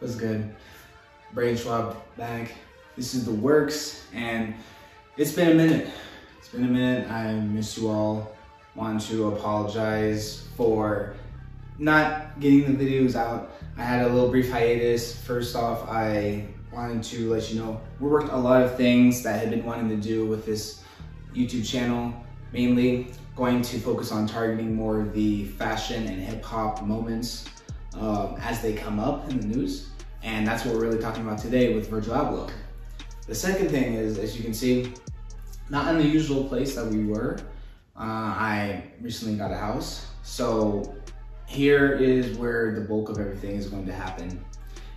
What's good? Brit back. This is the works, and it's been a minute. It's been a minute. I miss you all. Want to apologize for not getting the videos out. I had a little brief hiatus. First off, I wanted to let you know we worked a lot of things that I had been wanting to do with this YouTube channel, mainly going to focus on targeting more of the fashion and hip hop moments as they come up in the news. And that's what we're really talking about today with Virgil Abloh. The second thing is, as you can see, not in the usual place that we were. I recently got a house. So here is where the bulk of everything is going to happen.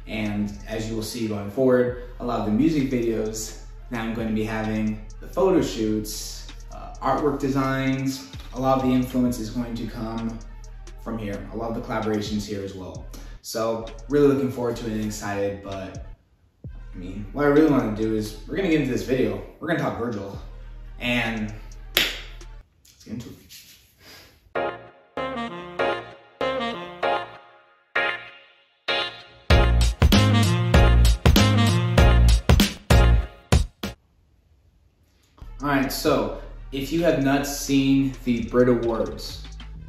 And as you will see going forward, a lot of the music videos, now I'm going to be having the photo shoots, artwork designs, a lot of the influence is going to come from here. A lot of the collaborations here as well. So really looking forward to it and excited, but I mean, what I really want to do is we're gonna get into this video. We're gonna talk Virgil, and let's get into it. All right, so if you have not seen the Brit Awards,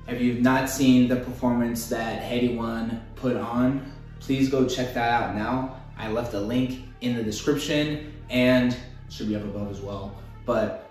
if you've not seen the performance that Headie One put on, please go check that out now. I left a link in the description and should be up above as well. But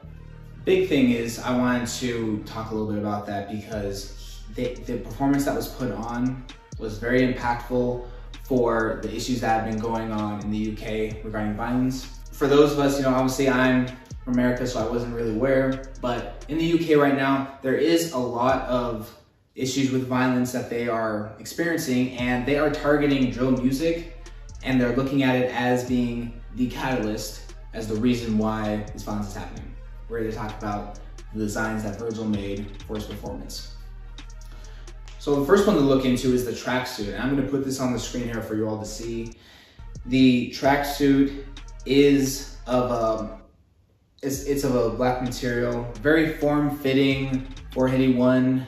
big thing is I wanted to talk a little bit about that because the performance that was put on was very impactful for the issues that have been going on in the UK regarding violence. For those of us, obviously I'm from America, so I wasn't really aware, but in the UK right now, there is a lot of issues with violence that they are experiencing, and they are targeting drill music, and they're looking at it as being the catalyst, as the reason why this violence is happening. We're here to talk about the designs that Virgil made for his performance. So the first one to look into is the tracksuit, and I'm gonna put this on the screen here for you all to see. The tracksuit is of it's of a black material, very form-fitting for Headie One.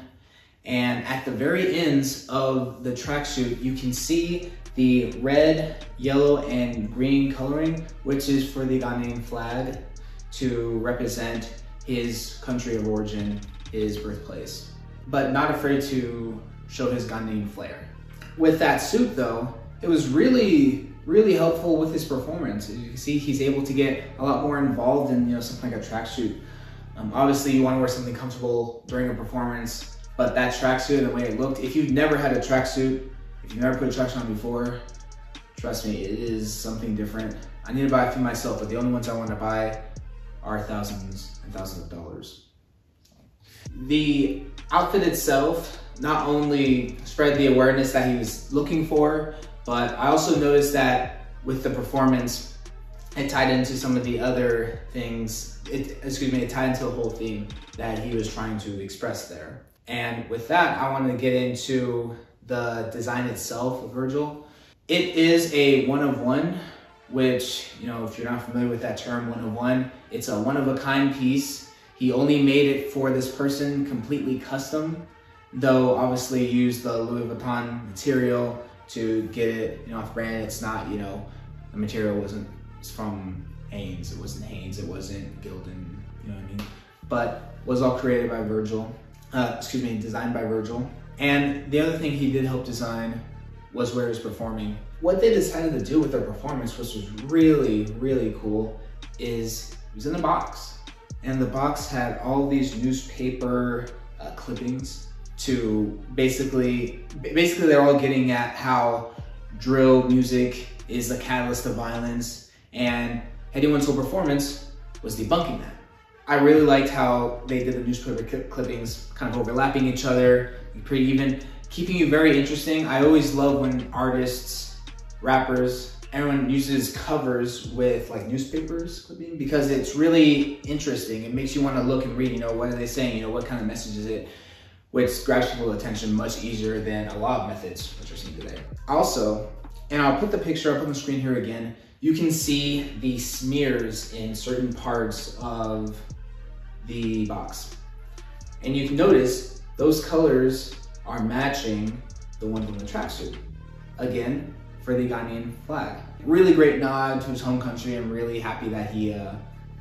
And at the very ends of the tracksuit, you can see the red, yellow, and green coloring, which is for the Ghanaian flag to represent his country of origin, his birthplace, but not afraid to show his Ghanaian flair. With that suit though, it was really helpful with his performance. As you can see, he's able to get a lot more involved in something like a tracksuit. Obviously, you want to wear something comfortable during a performance, but that tracksuit and the way it looked, if you've never had a tracksuit, if you've never put a tracksuit on before, trust me, it is something different. I need to buy a few myself, but the only ones I want to buy are thousands and thousands of dollars. The outfit itself not only spread the awareness that he was looking for, but I also noticed that with the performance, it tied into some of the other things. It tied into the whole theme that he was trying to express there. And with that, I want to get into the design itself of Virgil. It is a one-of-one, which, if you're not familiar with that term, one-of-one, it's a one-of-a-kind piece. He only made it for this person, completely custom, though obviously used the Louis Vitton material to get it, off brand. It's not, the material wasn't from Hanes. It wasn't Hanes. It wasn't Gildan. You know what I mean? But was all created by Virgil. Designed by Virgil. And the other thing he did help design was where he was performing. What they decided to do with their performance, which was really cool, is it was in a box, and the box had all these newspaper clippings. To basically they're all getting at how drill music is a catalyst of violence, and Headie One's whole performance was debunking that. I really liked how they did the newspaper clippings kind of overlapping each other, pretty even, keeping you very interesting. I always love when artists, rappers, everyone uses covers with like newspapers clipping, because it's really interesting. It makes you want to look and read, what are they saying, what kind of message is it? Which grabs people's attention much easier than a lot of methods which are seen today. Also, and I'll put the picture up on the screen here again, you can see the smears in certain parts of the box. And you can notice those colors are matching the ones on the tracksuit. Again, for the Ghanaian flag. Really great nod to his home country. I'm really happy that he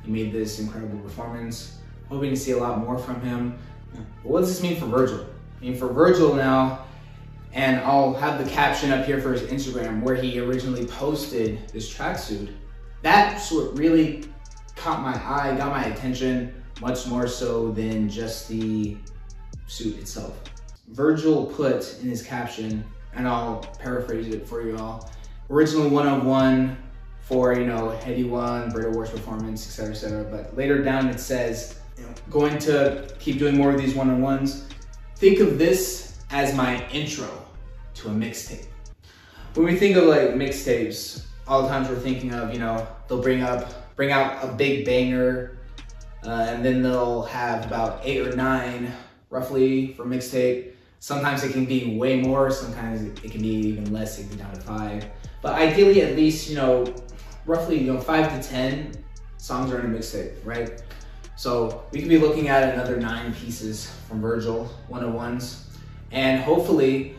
made this incredible performance. Hoping to see a lot more from him. But what does this mean for Virgil? I mean, for Virgil now, and I'll have the caption up here for his Instagram where he originally posted this tracksuit. That's what really caught my eye, got my attention, much more so than just the suit itself. Virgil put in his caption, and I'll paraphrase it for you all, originally 1 of 1 for, you know, Headie One, Brit Awards performance, etc., etc. But later down it says, you know, going to keep doing more of these 1-on-1s. Think of this as my intro to a mixtape. When we think of like mixtapes, all the times we're thinking of, you know, they'll bring out a big banger, and then they'll have about 8 or 9 roughly for mixtape. Sometimes it can be way more, sometimes it can be even less, it can be down to 5. But ideally, at least, you know, roughly, you know, 5 to 10 songs are in a mixtape, right? So we could be looking at another 9 pieces from Virgil, 1-on-1s, and hopefully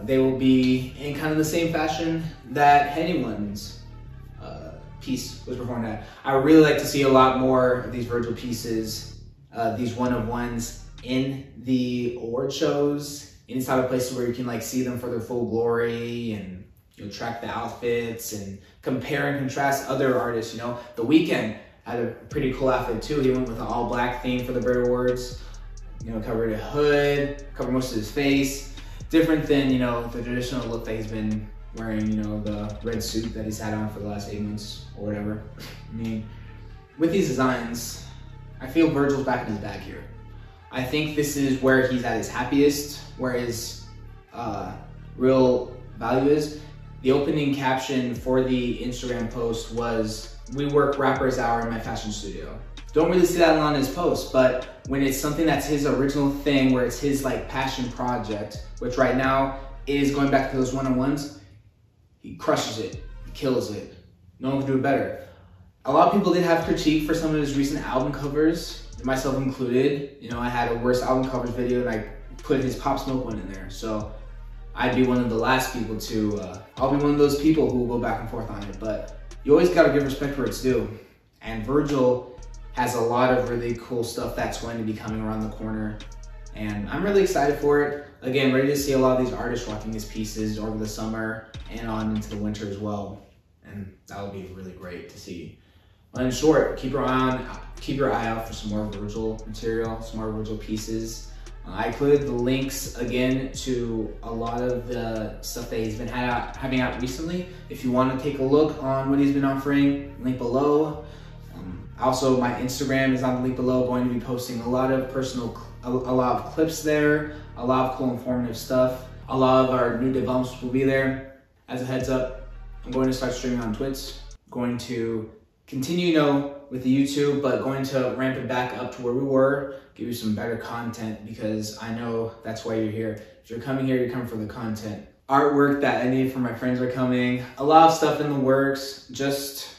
they will be in kind of the same fashion that Headie One's piece was performed at. I would really like to see a lot more of these Virgil pieces, these 1-on-1s in the award shows, inside of places where you can like see them for their full glory, and you know, track the outfits and compare and contrast other artists. You know, The Weeknd had a pretty cool outfit too. He went with an all-black theme for the Brit Awards. You know, covered a hood, covered most of his face. Different than, you know, the traditional look that he's been wearing, you know, the red suit that he's had on for the last 8 months or whatever. I mean, with these designs, I feel Virgil's back in his bag here. I think this is where he's at his happiest, where his real value is. The opening caption for the Instagram post was, "We work rappers hour in my fashion studio." Don't really see that on his post, but when it's something that's his original thing, where it's his like passion project, which right now is going back to those 1-on-1s, he crushes it, he kills it. No one can do it better. A lot of people did have critique for some of his recent album covers, myself included. You know, I had a worst album covers video and I put his Pop Smoke one in there. So I'd be one of the last people to, I'll be one of those people who will go back and forth on it, but you always gotta give respect where it's due. And Virgil has a lot of really cool stuff that's going to be coming around the corner. And I'm really excited for it. Again, ready to see a lot of these artists rocking these pieces over the summer and on into the winter as well. And that will be really great to see. But in short, keep your eye out for some more Virgil material, some more Virgil pieces. I included the links again to a lot of the stuff that he's been having out recently. If you want to take a look on what he's been offering, link below. Also, my Instagram is on the link below. Going to be posting a lot of a lot of clips there, a lot of cool informative stuff. A lot of our new developments will be there. As a heads up, I'm going to start streaming on Twitch. Going to continue, you know, with the YouTube, but going to ramp it back up to where we were, give you some better content, because I know that's why you're here. If you're coming here, you're coming for the content. Artwork that I need for my friends are coming. A lot of stuff in the works, just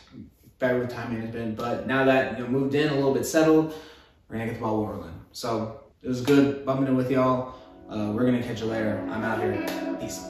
better with time management. But now that, you know, moved in, a little bit settled, we're gonna get the ball rolling. So it was good bumping it with y'all. We're gonna catch you later. I'm out here. Peace.